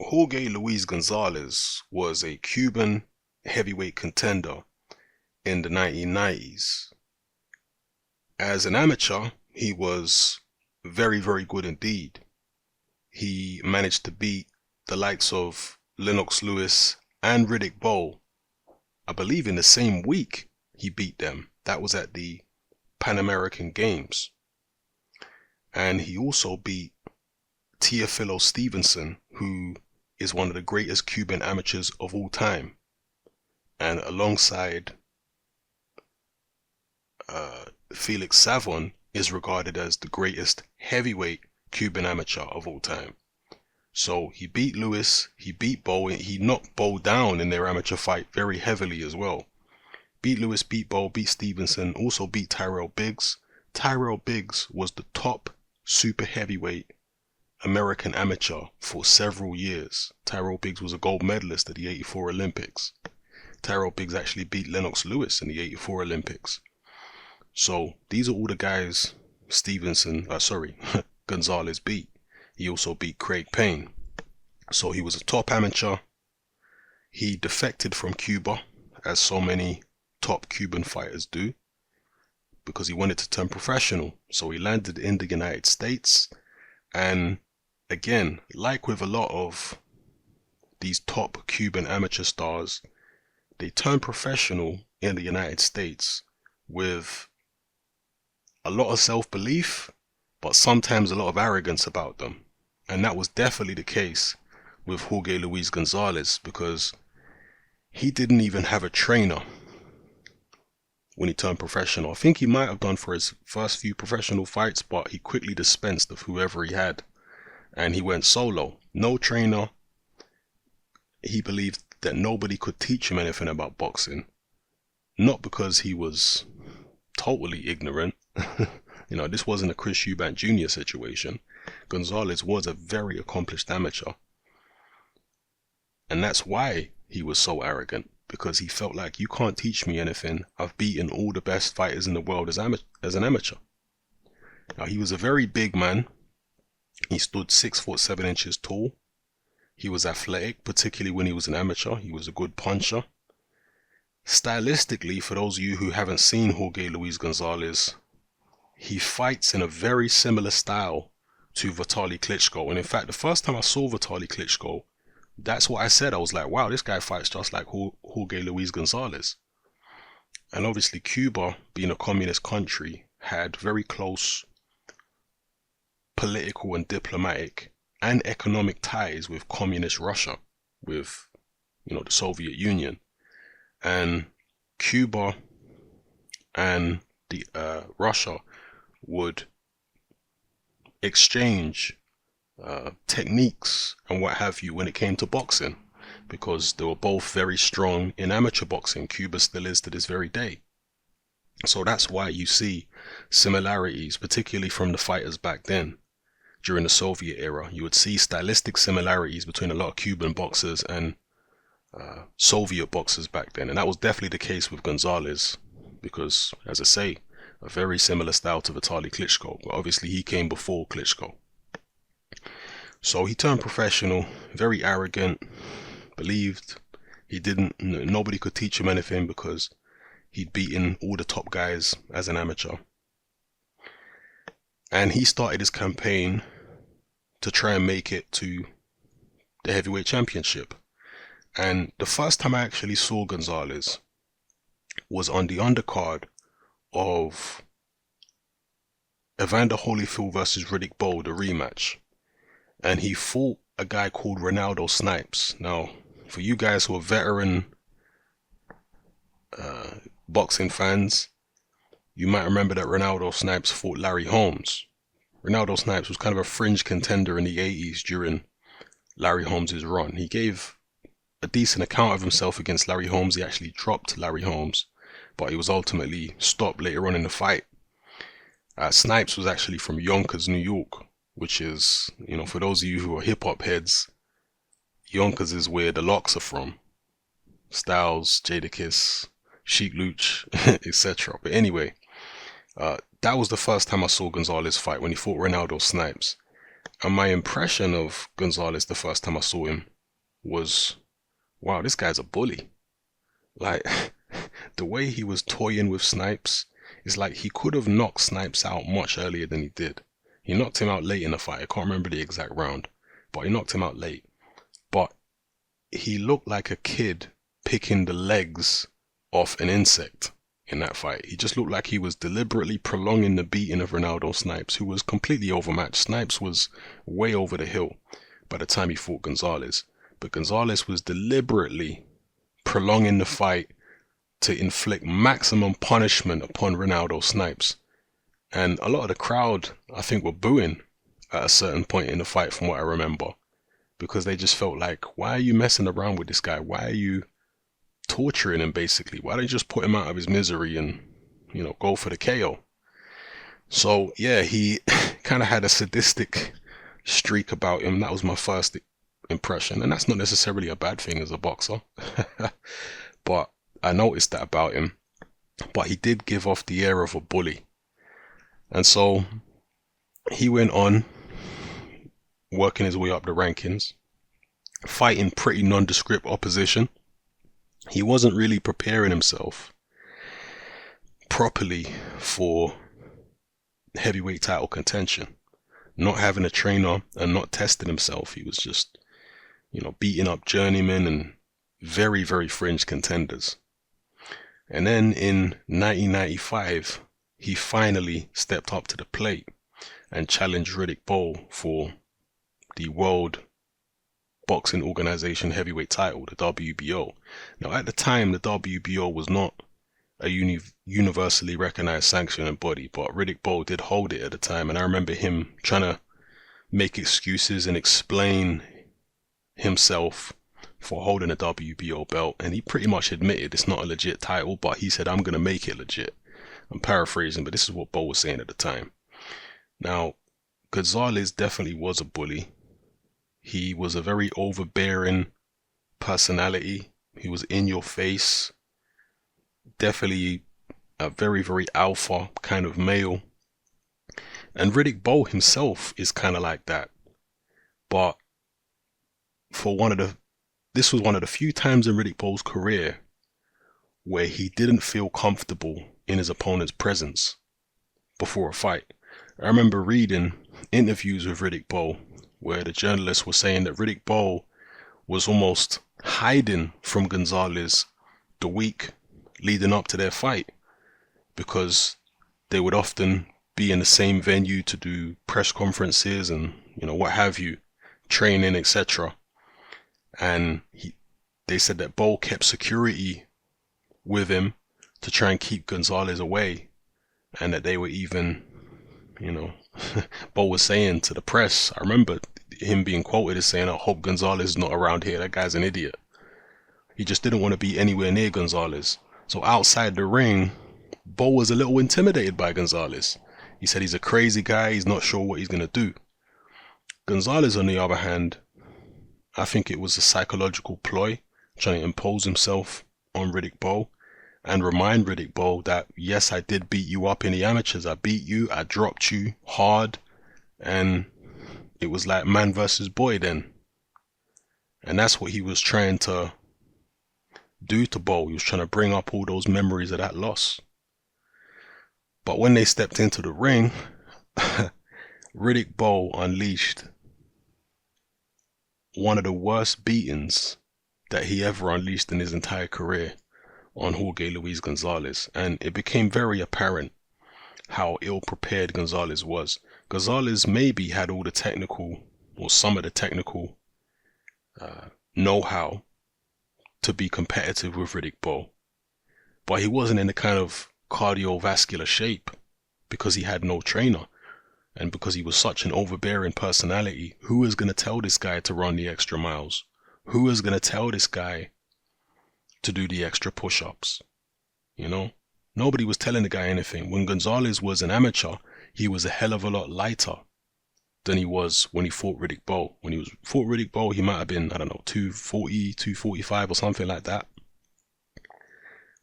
Jorge Luis Gonzalez was a Cuban heavyweight contender in the 1990s. As an amateur, he was very, very good indeed. He managed to beat the likes of Lennox Lewis and Riddick Bowe. I believe in the same week he beat them. That was at the Pan American Games. And he also beat Teofilo Stevenson, who is one of the greatest Cuban amateurs of all time. And alongside Felix Savon is regarded as the greatest heavyweight Cuban amateur of all time. So he beat Lewis, he beat Bowe, he knocked Bowe down in their amateur fight very heavily as well. Beat Lewis, beat Bowe, beat Stevenson, also beat Tyrell Biggs. Tyrell Biggs was the top super heavyweight American amateur for several years. Tyrell Biggs was a gold medalist at the '84 Olympics. Tyrell Biggs actually beat Lennox Lewis in the '84 Olympics. So these are all the guys Gonzalez beat. He also beat Craig Payne. So he was a top amateur. He defected from Cuba, as so many top Cuban fighters do, because he wanted to turn professional. So he landed in the United States, and again, like with a lot of these top Cuban amateur stars, they turn professional in the United States with a lot of self-belief, but sometimes a lot of arrogance about them. And that was definitely the case with Jorge Luis Gonzalez, because he didn't even have a trainer when he turned professional. I think he might have done for his first few professional fights, but he quickly dispensed of whoever he had and he went solo. No trainer. He believed that nobody could teach him anything about boxing. Not because he was totally ignorant. This wasn't a Chris Eubank Jr. situation. Gonzalez was a very accomplished amateur. And that's why he was so arrogant, because he felt like, you can't teach me anything. I've beaten all the best fighters in the world as an amateur. Now, he was a very big man. He stood 6'7" tall. He was athletic, particularly when he was an amateur. He was a good puncher. Stylistically, for those of you who haven't seen Jorge Luis Gonzalez, he fights in a very similar style to Vitaly Klitschko. And in fact, the first time I saw Vitaly Klitschko, that's what I said. I was like, wow, this guy fights just like Jorge Luis Gonzalez. And obviously Cuba, being a communist country, had very close political and diplomatic and economic ties with communist Russia, with the Soviet Union. And Cuba and Russia would exchange techniques and what have you when it came to boxing, because they were both very strong in amateur boxing. Cuba still is to this very day. So that's why you see similarities, particularly from the fighters back then. During the Soviet era, you would see stylistic similarities between a lot of Cuban boxers and Soviet boxers back then. And that was definitely the case with Gonzalez, because, as I say, a very similar style to Vitaly Klitschko, but obviously he came before Klitschko. So he turned professional, very arrogant, believed nobody could teach him anything because he'd beaten all the top guys as an amateur. And he started his campaign to try and make it to the heavyweight championship. And the first time I actually saw Gonzalez was on the undercard of Evander Holyfield versus Riddick Bowe, the rematch. And he fought a guy called Ronaldo Snipes. Now, for you guys who are veteran boxing fans, you might remember that Ronaldo Snipes fought Larry Holmes. Ronaldo Snipes was kind of a fringe contender in the 80s during Larry Holmes' run. He gave a decent account of himself against Larry Holmes. He actually dropped Larry Holmes, but he was ultimately stopped later on in the fight. Snipes was actually from Yonkers, New York, which is, for those of you who are hip-hop heads, Yonkers is where the Locks are from. Styles, Jadakiss, Sheik Luch, etc. But anyway, that was the first time I saw Gonzalez fight, when he fought Ronaldo Snipes. And my impression of Gonzalez the first time I saw him was, wow, this guy's a bully. Like, the way he was toying with Snipes is like he could have knocked Snipes out much earlier than he did. He knocked him out late in the fight. I can't remember the exact round, but he knocked him out late. But he looked like a kid picking the legs off an insect in that fight. He just looked like he was deliberately prolonging the beating of Ronaldo Snipes, who was completely overmatched. Snipes was way over the hill by the time he fought Gonzalez. But Gonzalez was deliberately prolonging the fight to inflict maximum punishment upon Ronaldo Snipes. And a lot of the crowd, I think, were booing at a certain point in the fight from what I remember. Because they just felt like, why are you messing around with this guy? Why are you torturing him, basically? Why don't you just put him out of his misery and, you know, go for the KO? So, yeah, he kind of had a sadistic streak about him. That was my first impression. And that's not necessarily a bad thing as a boxer. But I noticed that about him. But he did give off the air of a bully. And so he went on working his way up the rankings, fighting pretty nondescript opposition. He wasn't really preparing himself properly for heavyweight title contention. Not having a trainer and not testing himself. He was just, you know, beating up journeymen and very, very fringe contenders. And then in 1995, he finally stepped up to the plate and challenged Riddick Bowe for the World Boxing Organization heavyweight title, the WBO. Now, at the time, the WBO was not a universally recognized sanctioning body, but Riddick Bowe did hold it at the time, and I remember him trying to make excuses and explain himself for holding a WBO belt, and he pretty much admitted it's not a legit title, but he said, I'm going to make it legit. I'm paraphrasing, but this is what Bowe was saying at the time. Now, Gonzalez definitely was a bully. He was a very overbearing personality. He was in your face. Definitely a very, very alpha kind of male. And Riddick Bowe himself is kind of like that. But this was one of the few times in Riddick Bowe's career where he didn't feel comfortable in his opponent's presence before a fight. I remember reading interviews with Riddick Bowe where the journalists were saying that Riddick Bowe was almost hiding from Gonzalez the week leading up to their fight, because they would often be in the same venue to do press conferences and, you know, what have you, training, etc. And they said that Bowe kept security with him to try and keep Gonzalez away, and that they were even, you know, Bowe was saying to the press, I remember him being quoted as saying, I hope Gonzalez is not around here, that guy's an idiot. He just didn't want to be anywhere near Gonzalez. So outside the ring, Bowe was a little intimidated by Gonzalez. He said he's a crazy guy, he's not sure what he's going to do. Gonzalez, on the other hand, I think it was a psychological ploy, trying to impose himself on Riddick Bowe and remind Riddick Bowe that, yes, I did beat you up in the amateurs. I beat you, I dropped you hard, and it was like man versus boy then. And that's what he was trying to do to Bowe. He was trying to bring up all those memories of that loss. But when they stepped into the ring, Riddick Bowe unleashed one of the worst beatings that he ever unleashed in his entire career on Jorge Luis Gonzalez. And it became very apparent how ill-prepared Gonzalez was. Gonzalez maybe had all the technical, or some of the technical know-how to be competitive with Riddick Bowe, but he wasn't in the kind of cardiovascular shape because he had no trainer, and because he was such an overbearing personality. Who is going to tell this guy to run the extra miles? Who is going to tell this guy to do the extra push-ups? You know, nobody was telling the guy anything. When Gonzalez was an amateur, he was a hell of a lot lighter than he was when he fought Riddick Bowe. When he fought Riddick Bowe, he might have been, I don't know, 240, 245 or something like that.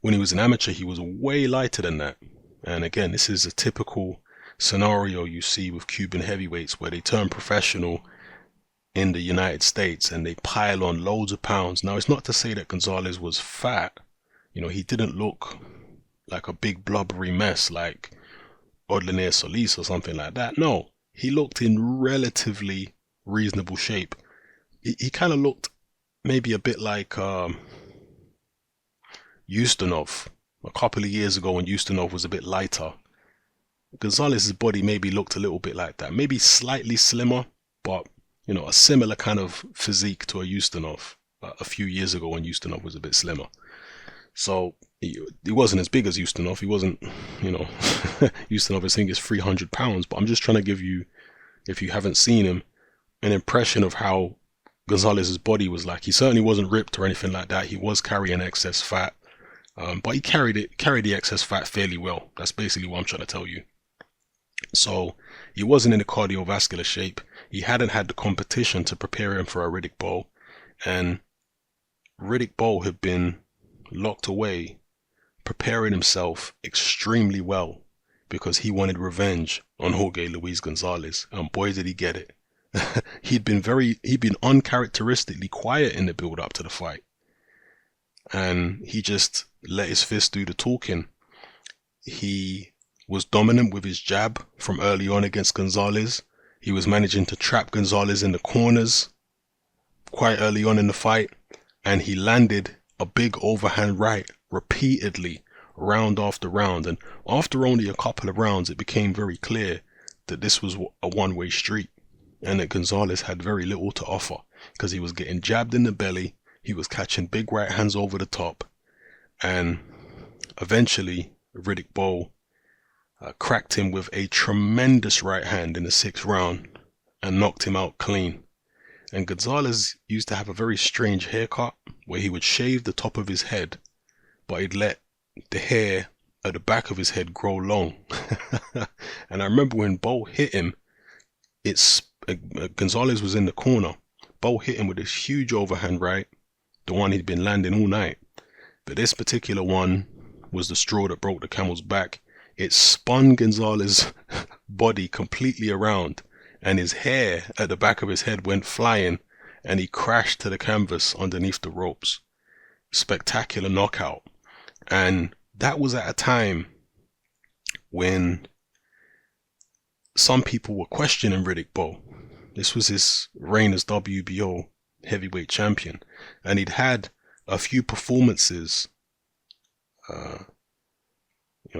When he was an amateur, he was way lighter than that. And again, this is a typical scenario you see with Cuban heavyweights where they turn professional in the United States and they pile on loads of pounds. Now, it's not to say that Gonzalez was fat. You know, he didn't look like a big blubbery mess like Odlanier Solis or something like that. No, he looked in relatively reasonable shape. He kind of looked maybe a bit like Ustinov a couple of years ago when Ustinov was a bit lighter. Gonzalez's body maybe looked a little bit like that, maybe slightly slimmer, but you know, a similar kind of physique to a Ustinov a few years ago when Ustinov was a bit slimmer. So he wasn't as big as Ustinov. He wasn't, you know, Ustinov I think is 300 pounds, but I'm just trying to give you, if you haven't seen him, an impression of how Gonzalez's body was like. He certainly wasn't ripped or anything like that. He was carrying excess fat, but he carried the excess fat fairly well. That's basically what I'm trying to tell you. So he wasn't in a cardiovascular shape. He hadn't had the competition to prepare him for a Riddick Bowe, and Riddick Bowe had been locked away, preparing himself extremely well because he wanted revenge on Jorge Luis Gonzalez, and boy did he get it. He'd been uncharacteristically quiet in the build up to the fight, and he just let his fist do the talking. He was dominant with his jab from early on against Gonzalez. He was managing to trap Gonzalez in the corners quite early on in the fight, and he landed a big overhand right repeatedly, round after round. And after only a couple of rounds, it became very clear that this was a one-way street and that Gonzalez had very little to offer because he was getting jabbed in the belly, he was catching big right hands over the top, and eventually Riddick Bowe cracked him with a tremendous right hand in the 6th round and knocked him out clean. And Gonzalez used to have a very strange haircut where he would shave the top of his head, but he'd let the hair at the back of his head grow long. And I remember when Bowe hit him, Gonzalez was in the corner. Bowe hit him with this huge overhand right, the one he'd been landing all night. But this particular one was the straw that broke the camel's back. It spun Gonzalez's body completely around, and his hair at the back of his head went flying, and he crashed to the canvas underneath the ropes. Spectacular knockout. And that was at a time when some people were questioning Riddick Bowe. This was his reign as WBO heavyweight champion, and he'd had a few performances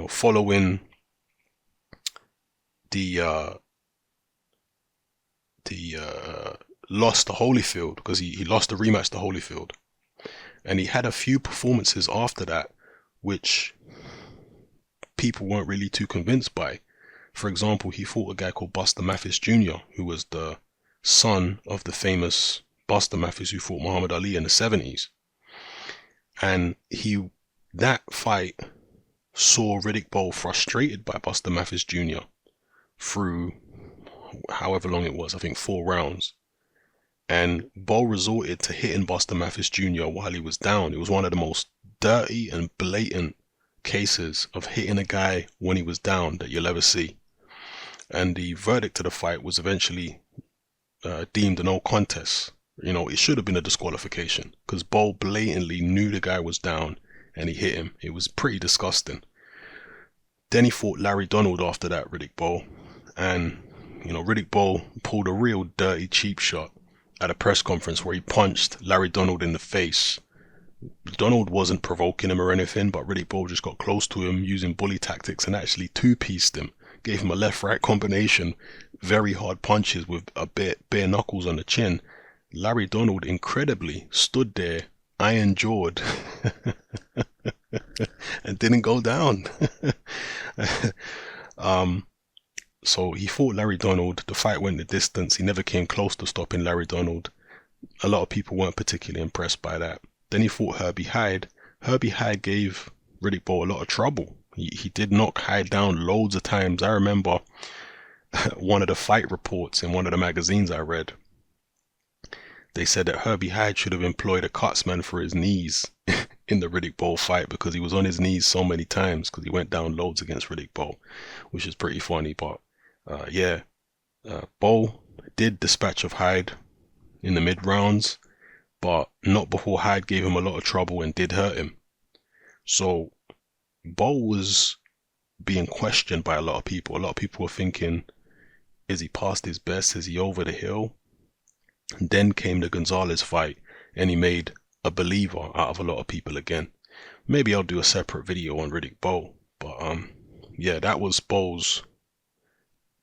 following the loss to Holyfield, because he lost the rematch to Holyfield, and he had a few performances after that which people weren't really too convinced by. For example, he fought a guy called Buster Mathis Jr., who was the son of the famous Buster Mathis who fought Muhammad Ali in the 70s, and that fight saw Riddick Bowe frustrated by Buster Mathis Jr. through however long it was, I think 4 rounds. And Bowe resorted to hitting Buster Mathis Jr. while he was down. It was one of the most dirty and blatant cases of hitting a guy when he was down that you'll ever see. And the verdict of the fight was eventually deemed a no contest. You know, it should have been a disqualification because Bowe blatantly knew the guy was down and he hit him. It was pretty disgusting. Then he fought Larry Donald after that, Riddick Bowe. And, you know, Riddick Bowe pulled a real dirty, cheap shot at a press conference where he punched Larry Donald in the face. Donald wasn't provoking him or anything, but Riddick Bowe just got close to him using bully tactics and actually two-pieced him. Gave him a left-right combination, very hard punches with a bit bare knuckles on the chin. Larry Donald incredibly stood there, iron-jawed, and didn't go down. So he fought Larry Donald. The fight went the distance. He never came close to stopping Larry Donald. A lot of people weren't particularly impressed by that. Then he fought Herbie Hyde. Herbie Hyde gave Riddick Bowe a lot of trouble. He did knock Hyde down loads of times. I remember one of the fight reports in one of the magazines I read. They said that Herbie Hyde should have employed a cutsman for his knees in the Riddick Bowe fight because he was on his knees so many times because he went down loads against Riddick Bowe, which is pretty funny. But Bowe did dispatch of Hyde. in the mid rounds, but not before Hyde gave him a lot of trouble and did hurt him. So Bo was being questioned by a lot of people. A lot of people were thinking, is he past his best? Is he over the hill? And then came the Gonzalez fight, and he made a believer out of a lot of people again. Maybe I'll do a separate video on Riddick Bowe, but yeah, that was Bowe's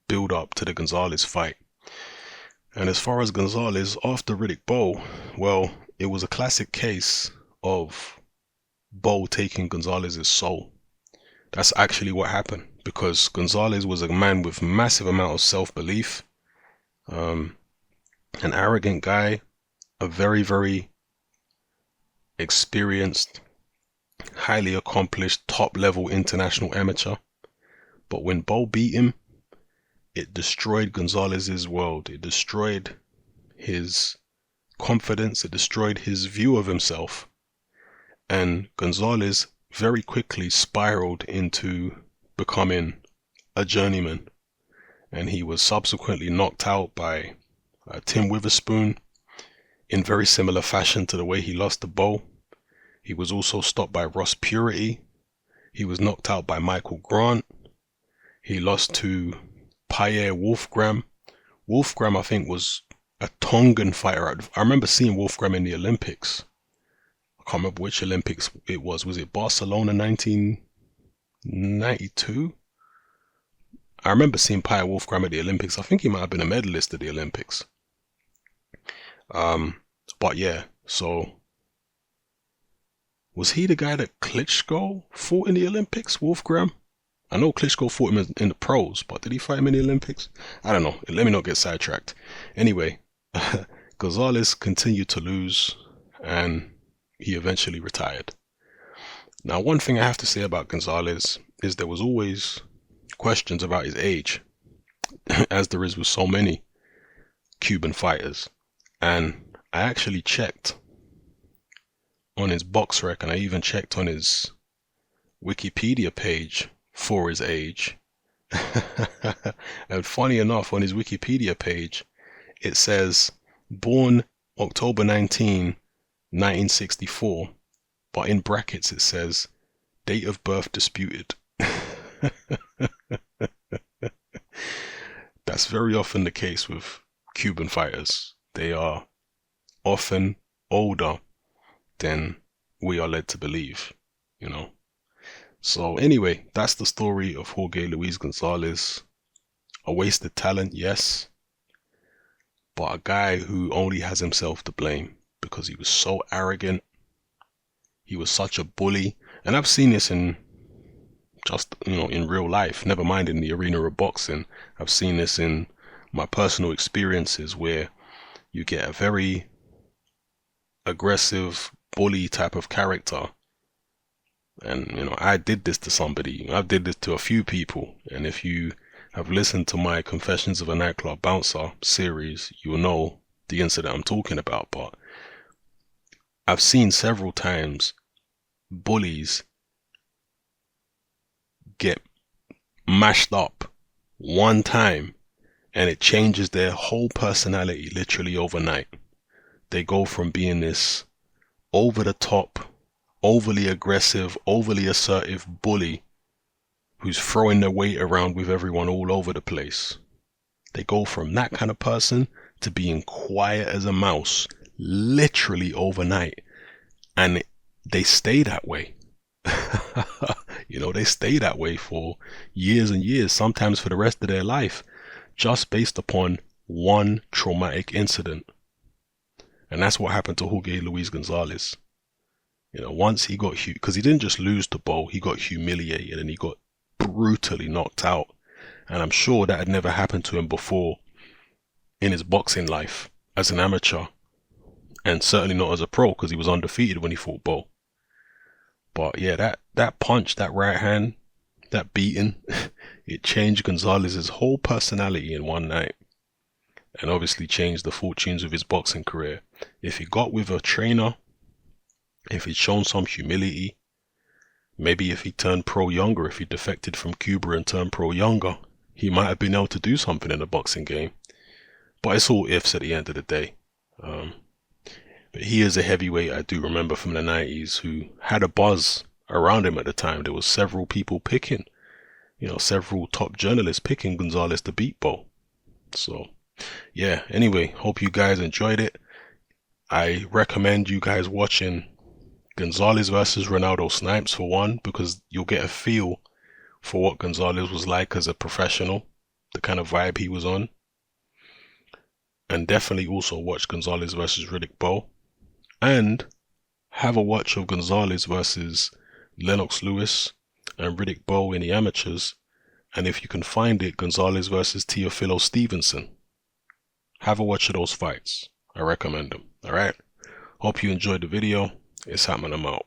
build up to the Gonzalez fight. And as far as Gonzalez, after Riddick Bowe, well, it was a classic case of Bowe taking Gonzalez's soul. That's actually what happened, because Gonzalez was a man with massive amount of self-belief, an arrogant guy, a very, very experienced, highly accomplished, top-level international amateur. But when Bowe beat him, it destroyed Gonzalez's world. It destroyed his confidence. It destroyed his view of himself. And Gonzalez very quickly spiraled into becoming a journeyman. And he was subsequently knocked out by Tim Witherspoon in very similar fashion to the way he lost to Bowe. He was also stopped by Ross Purity. He was knocked out by Michael Grant. He lost to Pierre Wolfgram. Wolfgram, I think, was a Tongan fighter. I remember seeing Wolfgram in the Olympics. I can't remember which Olympics it was. Was it Barcelona 1992? I remember seeing Pierre Wolfgram at the Olympics. I think he might have been a medalist at the Olympics. But yeah, so was he the guy that Klitschko fought in the Olympics, Wolfgram? I know Klitschko fought him in the pros, but did he fight him in the Olympics? I don't know. Let me not get sidetracked. Anyway, Gonzalez continued to lose, and he eventually retired. Now, one thing I have to say about Gonzalez is there was always questions about his age, as there is with so many Cuban fighters. And I actually checked on his box rec, and I even checked on his Wikipedia page for his age. And funny enough, on his Wikipedia page, it says born October 19, 1964, but in brackets it says date of birth disputed. That's very often the case with Cuban fighters. They are often older than we are led to believe, you know. So anyway, that's the story of Jorge Luis Gonzalez. A wasted talent, yes, but a guy who only has himself to blame because he was so arrogant. He was such a bully. And I've seen this in just, in real life, never mind in the arena of boxing. I've seen this in my personal experiences where you get a very aggressive bully type of character. And, I did this to somebody. I did this to a few people. And if you have listened to my Confessions of a Nightclub Bouncer series, you will know the incident I'm talking about. But I've seen several times bullies get mashed up one time and it changes their whole personality literally overnight. They go from being this over the top, overly aggressive, overly assertive bully who's throwing their weight around with everyone all over the place. They go from that kind of person to being quiet as a mouse literally overnight, and they stay that way. They stay that way for years and years, sometimes for the rest of their life, just based upon one traumatic incident. And that's what happened to Jorge Luis Gonzalez. Once he got, because he didn't just lose to Bowe, he got humiliated and he got brutally knocked out. And I'm sure that had never happened to him before in his boxing life as an amateur, and certainly not as a pro, because he was undefeated when he fought Bowe. But yeah, that punch, that right hand, that beating, it changed Gonzalez's whole personality in one night, and obviously changed the fortunes of his boxing career. If he got with a trainer, if he'd shown some humility, maybe if he turned pro younger, if he defected from Cuba and turned pro younger, he might have been able to do something in the boxing game. But it's all ifs at the end of the day. But he is a heavyweight I do remember from the 90s who had a buzz around him at the time. There was several people picking, several top journalists picking Gonzalez to beat Bo. So yeah, anyway, hope you guys enjoyed it. I recommend you guys watching Gonzalez versus Ronaldo Snipes for one, because you'll get a feel for what Gonzalez was like as a professional, the kind of vibe he was on. And definitely also watch Gonzalez versus Riddick Bowe. And have a watch of Gonzalez versus Lennox Lewis and Riddick Bowe in the amateurs. And if you can find it, Gonzalez versus Teofilo Stevenson. Have a watch of those fights. I recommend them. Alright? Hope you enjoyed the video. It's Hatman, I'm out.